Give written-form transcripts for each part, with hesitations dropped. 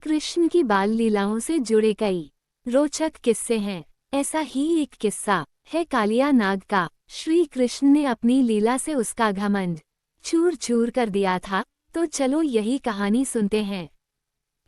कृष्ण की बाल लीलाओं से जुड़े कई रोचक किस्से हैं। ऐसा ही एक किस्सा है कालिया नाग का। श्री कृष्ण ने अपनी लीला से उसका घमंड चूर चूर कर दिया था। तो चलो यही कहानी सुनते हैं।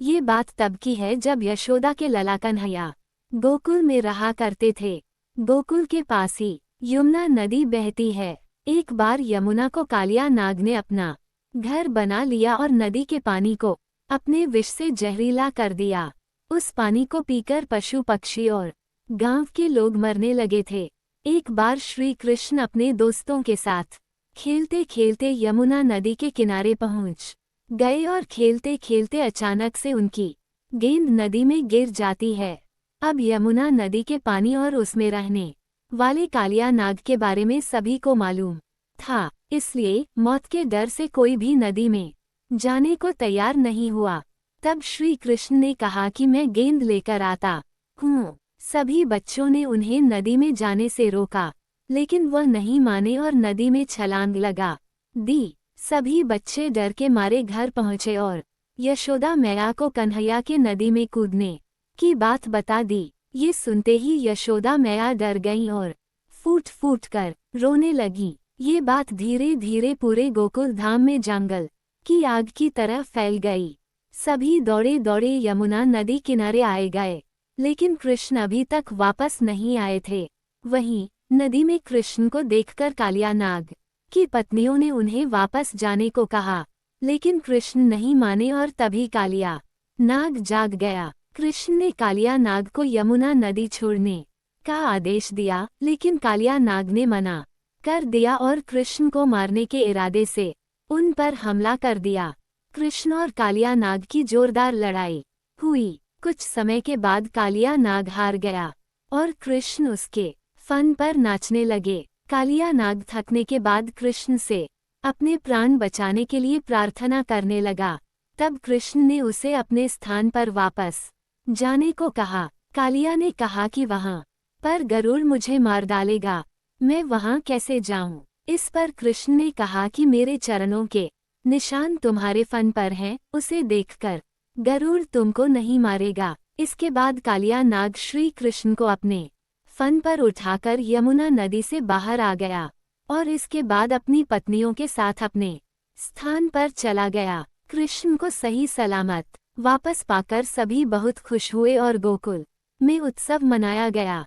ये बात तब की है जब यशोदा के लला कन्हैया गोकुल में रहा करते थे। गोकुल के पास ही यमुना नदी बहती है। एक बार यमुना को कालिया नाग ने अपना घर बना लिया और नदी के पानी को अपने विष से जहरीला कर दिया। उस पानी को पीकर पशु पक्षी और गांव के लोग मरने लगे थे। एक बार श्री कृष्ण अपने दोस्तों के साथ खेलते खेलते यमुना नदी के किनारे पहुंच गए और खेलते खेलते अचानक से उनकी गेंद नदी में गिर जाती है। अब यमुना नदी के पानी और उसमें रहने वाले कालिया नाग के बारे में सभी को मालूम था, इसलिए मौत के डर से कोई भी नदी में जाने को तैयार नहीं हुआ। तब श्री कृष्ण ने कहा कि मैं गेंद लेकर आता हूँ। सभी बच्चों ने उन्हें नदी में जाने से रोका, लेकिन वह नहीं माने और नदी में छलांग लगा दी। सभी बच्चे डर के मारे घर पहुँचे और यशोदा मैया को कन्हैया के नदी में कूदने की बात बता दी। ये सुनते ही यशोदा मैया डर गईं और फूट फूट कर रोने लगी। ये बात धीरे धीरे पूरे गोकुल धाम में जंगल की आग की तरह फैल गई। सभी दौड़े दौड़े यमुना नदी किनारे आए गए, लेकिन कृष्ण अभी तक वापस नहीं आए थे। वहीं नदी में कृष्ण को देखकर कालिया नाग की पत्नियों ने उन्हें वापस जाने को कहा, लेकिन कृष्ण नहीं माने और तभी कालिया नाग जाग गया। कृष्ण ने कालिया नाग को यमुना नदी छोड़ने का आदेश दिया, लेकिन कालिया नाग ने मना कर दिया और कृष्ण को मारने के इरादे से उन पर हमला कर दिया। कृष्ण और कालिया नाग की जोरदार लड़ाई हुई। कुछ समय के बाद कालिया नाग हार गया और कृष्ण उसके फन पर नाचने लगे। कालिया नाग थकने के बाद कृष्ण से अपने प्राण बचाने के लिए प्रार्थना करने लगा। तब कृष्ण ने उसे अपने स्थान पर वापस जाने को कहा। कालिया ने कहा कि वहां पर गरुड़ मुझे मार डालेगा, मैं वहां कैसे जाऊं? इस पर कृष्ण ने कहा कि मेरे चरणों के निशान तुम्हारे फन पर हैं, उसे देखकर गरुड़ तुमको नहीं मारेगा। इसके बाद कालिया नाग श्री कृष्ण को अपने फन पर उठाकर यमुना नदी से बाहर आ गया और इसके बाद अपनी पत्नियों के साथ अपने स्थान पर चला गया। कृष्ण को सही सलामत वापस पाकर सभी बहुत खुश हुए और गोकुल में उत्सव मनाया गया।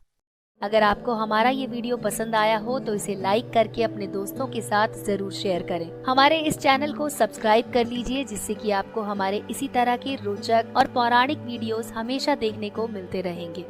अगर आपको हमारा ये वीडियो पसंद आया हो तो इसे लाइक करके अपने दोस्तों के साथ जरूर शेयर करें। हमारे इस चैनल को सब्सक्राइब कर लीजिए, जिससे कि आपको हमारे इसी तरह के रोचक और पौराणिक वीडियोस हमेशा देखने को मिलते रहेंगे।